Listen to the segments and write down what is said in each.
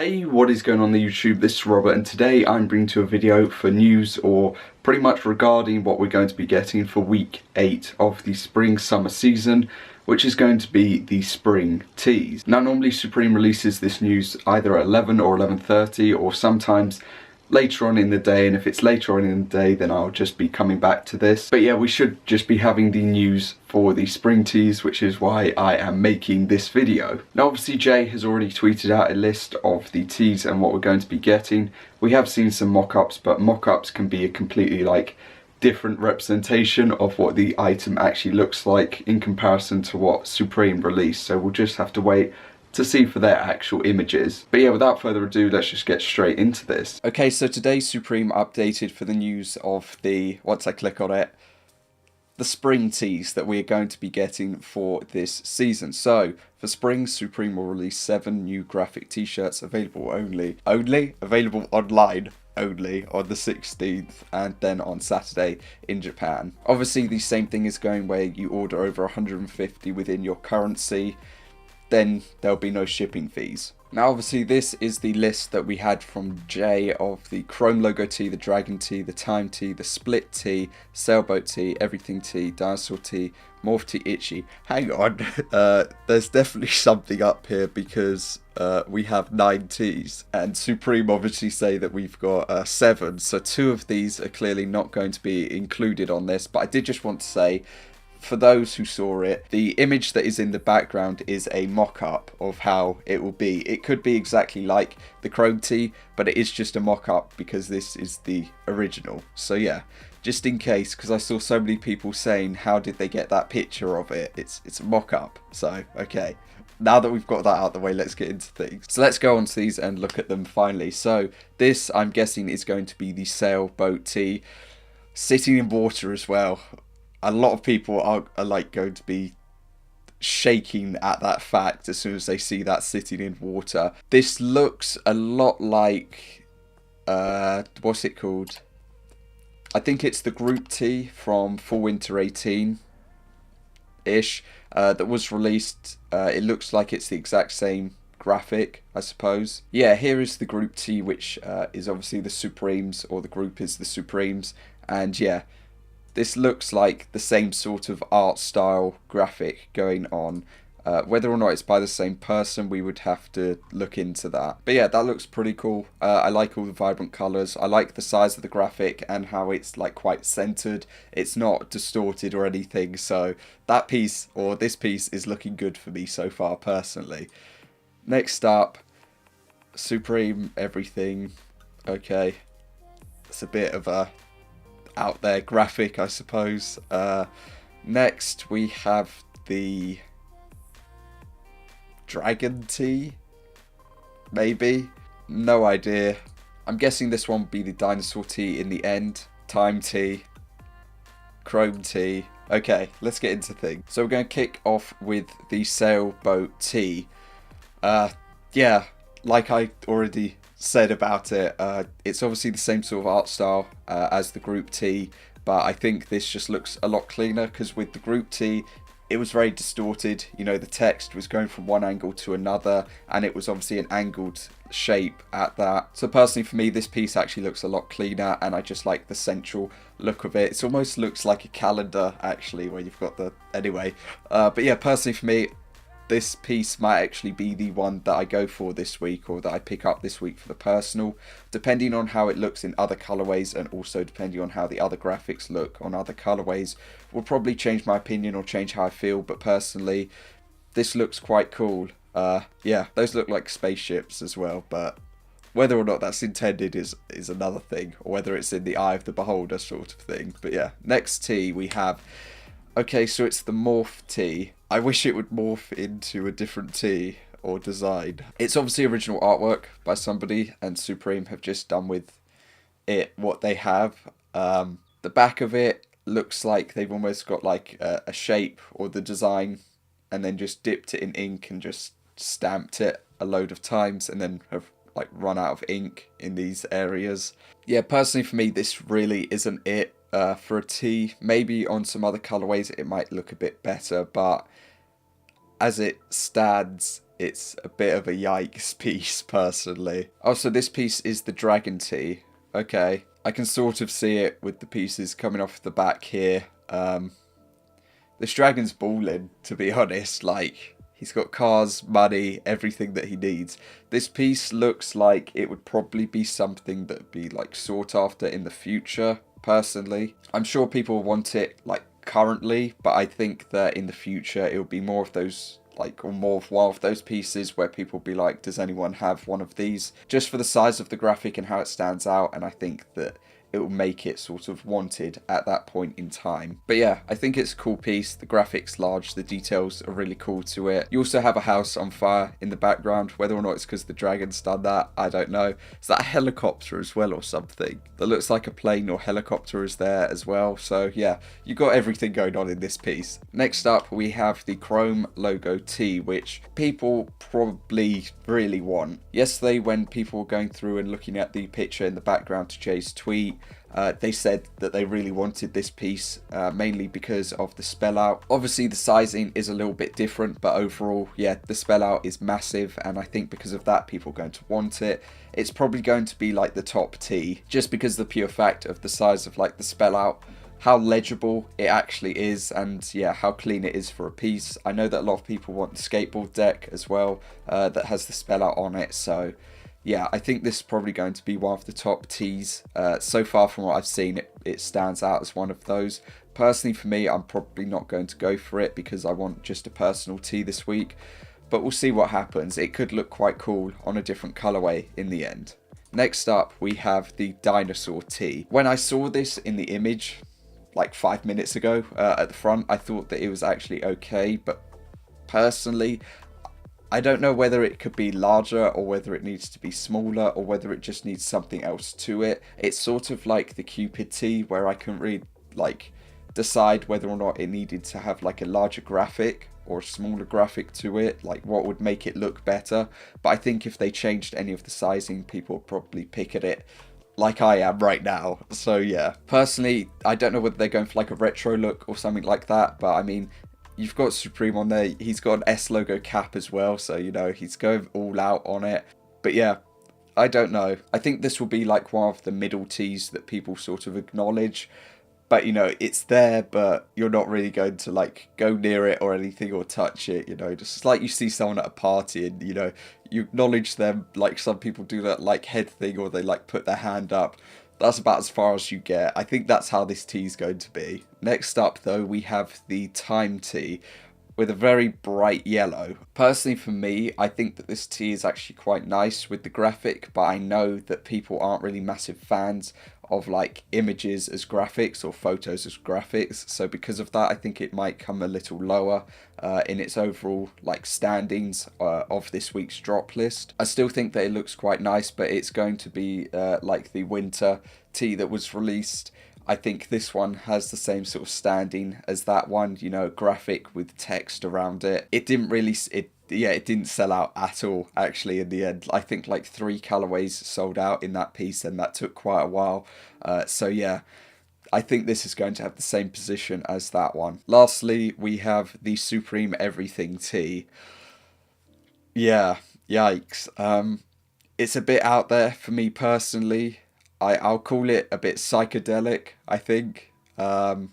Hey, what is going on the YouTube? This is Robert and today I'm bringing to a video for news or pretty much regarding what we're going to be getting for week 8 of the spring-summer season, which is going to be the spring teas. Now normally Supreme releases this news either at 11 or 11:30 or sometimes later on in the day, and if it's later on in the day then I'll just be coming back to this. But yeah, we should just be having the news for the spring teas, which is why I am making this video. Now obviously Jay has already tweeted out a list of the teas and what we're going to be getting. We have seen some mock-ups, but mock-ups can be a completely different representation of what the item actually looks like in comparison to what Supreme released, so we'll just have to wait to see for their actual images. But yeah, without further ado, let's just get straight into this. Okay, so today Supreme updated for the news of the, once I click on it, the spring teas that we're going to be getting for this season. So for spring, Supreme will release 7 new graphic t-shirts available available online only on the 16th, and then on Saturday in Japan. Obviously the same thing is going where you order over 150 within your currency, then there'll be no shipping fees. Now obviously this is the list that we had from Jay of the Chrome logo tee, the Dragon tee, the Time tee, the Split tee, Sailboat tee, Everything tee, Dinosaur tee, Morph tee, Itchy. Hang on, there's definitely something up here because we have 9 teas and Supreme obviously say that we've got 7, so 2 of these are clearly not going to be included on this. But I did just want to say, for those who saw it, the image that is in the background is a mock-up of how it will be. It could be exactly like the Chrome tee, but it is just a mock-up because this is the original. So yeah, just in case, because I saw so many people saying, how did they get that picture of it? It's a mock-up. So, okay. Now that we've got that out of the way, let's get into things. So let's go on to these and look at them finally. So this, I'm guessing, is going to be the Sailboat tee. Sitting in water as well. A lot of people are going to be shaking at that fact as soon as they see that sitting in water. This looks a lot like, what's it called? I think it's the group tee from Fall Winter 18-ish that was released. It looks like it's the exact same graphic, I suppose. Yeah, here is the group tee, which is obviously the Supremes, or the group is the Supremes, and yeah, this looks like the same sort of art style graphic going on. Whether or not it's by the same person, we would have to look into that. But yeah, that looks pretty cool. I like all the vibrant colours. I like the size of the graphic and how it's quite centered. It's not distorted or anything. So that piece, or this piece, is looking good for me so far personally. Next up, Supreme Everything. Okay, it's a bit of a out there graphic, I suppose. Next we have the Dragon tee, maybe, no idea. I'm guessing this one will be the Dinosaur tee in the end. Time tee, Chrome tee. Okay, let's get into things. So we're going to kick off with the Sailboat tee. Yeah, like I already said about it, it's obviously the same sort of art style as the group tee, but I think this just looks a lot cleaner, because with the group tee it was very distorted. You know, the text was going from one angle to another, and it was obviously an angled shape at that. So personally for me, this piece actually looks a lot cleaner, and I just like the central look of it. It almost looks like a calendar actually, where you've got the, anyway, but yeah, personally for me, this piece might actually be the one that I go for this week, or that I pick up this week for the personal, depending on how it looks in other colorways, and also depending on how the other graphics look on other colorways will probably change my opinion or change how I feel. But personally, this looks quite cool. Yeah, those look like spaceships as well, but whether or not that's intended is another thing, or whether it's in the eye of the beholder sort of thing. But yeah, next tee we have, okay, so it's the Morph tee. I wish it would morph into a different tee or design. It's obviously original artwork by somebody, and Supreme have just done with it what they have. The back of it looks like they've almost got like a shape or the design, and then just dipped it in ink and just stamped it a load of times, and then have run out of ink in these areas. Yeah, personally for me, this really isn't it. For a tee, maybe on some other colorways it might look a bit better, but as it stands, it's a bit of a yikes piece, personally. Oh, so this piece is the dragon tee. Okay, I can sort of see it with the pieces coming off the back here. This dragon's balling, to be honest. Like, he's got cars, money, everything that he needs. This piece looks like it would probably be something that would be like sought after in the future, personally. I'm sure people want it like currently, but I think that in the future it will be more of those, like, or more of one of those pieces where people will be like, does anyone have one of these? Just for the size of the graphic and how it stands out, and I think that it will make it sort of wanted at that point in time. But yeah, I think it's a cool piece. The graphics large, the details are really cool to it. You also have a house on fire in the background. Whether or not it's because the dragon's done that, I don't know. Is that a helicopter as well or something? That looks like a plane or helicopter is there as well. So yeah, you got everything going on in this piece. Next up, we have the chrome logo tee, which people probably really want. Yesterday, when people were going through and looking at the picture in the background to Jay's tweet, they said that they really wanted this piece, mainly because of the spell out. Obviously the sizing is a little bit different, but overall, yeah, the spell out is massive, and I think because of that, people are going to want it. It's probably going to be like the top tee, just because of the pure fact of the size of like the spell out, how legible it actually is, and yeah, how clean it is for a piece. I know that a lot of people want the skateboard deck as well, that has the spell out on it, so yeah, I think this is probably going to be one of the top tees. So far from what I've seen, it stands out as one of those. Personally, for me, I'm probably not going to go for it because I want just a personal tee this week. But we'll see what happens. It could look quite cool on a different colorway in the end. Next up, we have the Dinosaur tee. When I saw this in the image, like 5 minutes ago at the front, I thought that it was actually okay. But personally, I don't know whether it could be larger or whether it needs to be smaller or whether it just needs something else to it. It's sort of like the Cupid tee, where I couldn't really like decide whether or not it needed to have like a larger graphic or a smaller graphic to it, like what would make it look better. But I think if they changed any of the sizing, people would probably pick at it like I am right now. So yeah, personally, I don't know whether they're going for like a retro look or something like that, but I mean, you've got Supreme on there. He's got an S logo cap as well, so you know, he's going all out on it. But yeah, I don't know. I think this will be like one of the middle tees that people sort of acknowledge. But you know, it's there, but you're not really going to like go near it or anything or touch it, you know. Just like you see someone at a party and, you know, you acknowledge them, like some people do that like head thing, or they like put their hand up. That's about as far as you get. I think that's how this tee is going to be. Next up, though, we have the Time tee with a very bright yellow. Personally, for me, I think that this tee is actually quite nice with the graphic, but I know that people aren't really massive fans of like images as graphics or photos as graphics. So because of that, I think it might come a little lower in its overall like standings of this week's drop list. I still think that it looks quite nice, but it's going to be like the winter tee that was released. I think this one has the same sort of standing as that one, you know, graphic with text around it. It didn't really, it didn't sell out at all, actually, in the end. I think like 3 colorways sold out in that piece, and that took quite a while. So yeah, I think this is going to have the same position as that one. Lastly, we have the Supreme Everything tee. Yeah, yikes. It's a bit out there for me personally. I'll call it a bit psychedelic, I think. There's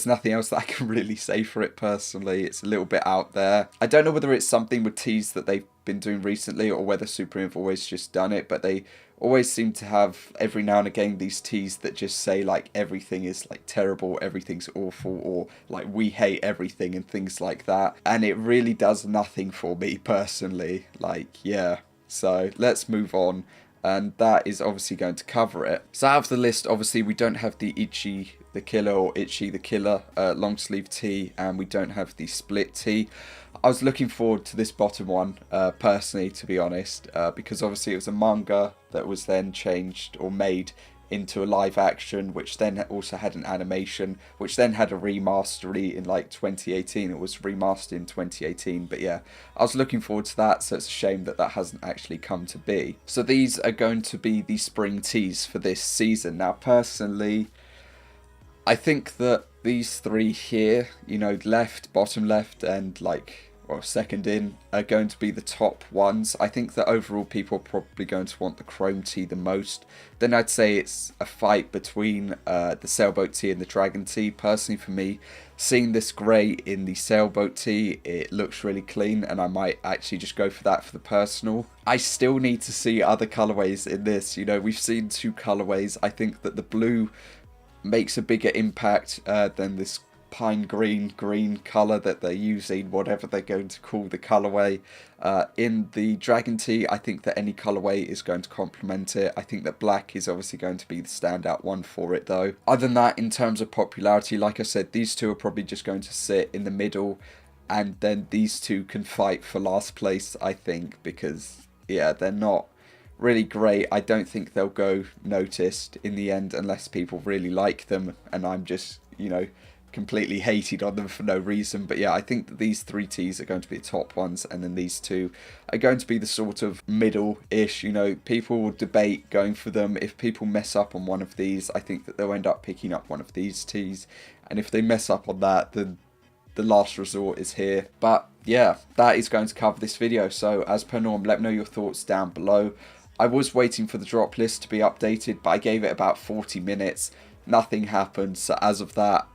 nothing else that I can really say for it personally. It's a little bit out there. I don't know whether it's something with tees that they've been doing recently or whether Supreme have always just done it, but they always seem to have every now and again these tees that just say like everything is like terrible, everything's awful, or like we hate everything and things like that. And it really does nothing for me personally. Like, yeah. So let's move on. And that is obviously going to cover it. So out of the list, obviously, we don't have the Itchy the Killer or Itchy the Killer long sleeve tee, and we don't have the split tee. I was looking forward to this bottom one, personally, to be honest, because obviously it was a manga that was then changed or made into a live action, which then also had an animation, which then had a remaster in like 2018. It was remastered in 2018, but yeah, I was looking forward to that, so it's a shame that that hasn't actually come to be. So these are going to be the spring tees for this season. Now personally, I think that these 3 here, you know, left, bottom left, and like well, second in, are going to be the top ones. I think that overall people are probably going to want the Chrome Tee the most. Then I'd say it's a fight between the Sailboat Tee and the Dragon Tee. Personally for me, seeing this grey in the Sailboat Tee, it looks really clean, and I might actually just go for that for the personal. I still need to see other colourways in this. You know, we've seen 2 colourways. I think that the blue makes a bigger impact than this pine green colour that they're using, whatever they're going to call the colourway. In the Dragon Tee, I think that any colourway is going to complement it. I think that black is obviously going to be the standout one for it though. Other than that, in terms of popularity, like I said, these 2 are probably just going to sit in the middle, and then these 2 can fight for last place, I think, because yeah, they're not really great. I don't think they'll go noticed in the end unless people really like them, and I'm just, you know, completely hated on them for no reason. But yeah, I think that these 3 tees are going to be the top ones, and then these 2 are going to be the sort of middle-ish. You know, people will debate going for them. If people mess up on one of these, I think that they'll end up picking up one of these tees, and if they mess up on that, then the last resort is here. But yeah, that is going to cover this video. So as per norm, let me know your thoughts down below. I was waiting for the drop list to be updated, but I gave it about 40 minutes. Nothing happened, so as of that,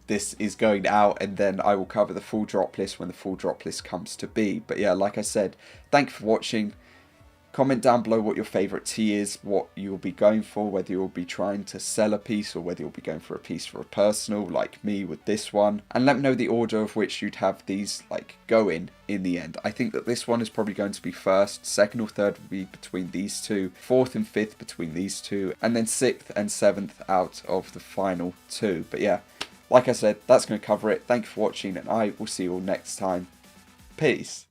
this is going out, and then I will cover the full drop list when the full drop list comes to be. But yeah, like I said, thank you for watching. Comment down below what your favourite tee is, what you'll be going for, whether you'll be trying to sell a piece or whether you'll be going for a piece for a personal, like me with this one. And let me know the order of which you'd have these like go in the end. I think that this one is probably going to be first, second or third would be between these 2, 4th and 5th between these 2, and then 6th and 7th out of the final 2. But yeah, like I said, that's going to cover it. Thank you for watching, and I will see you all next time. Peace.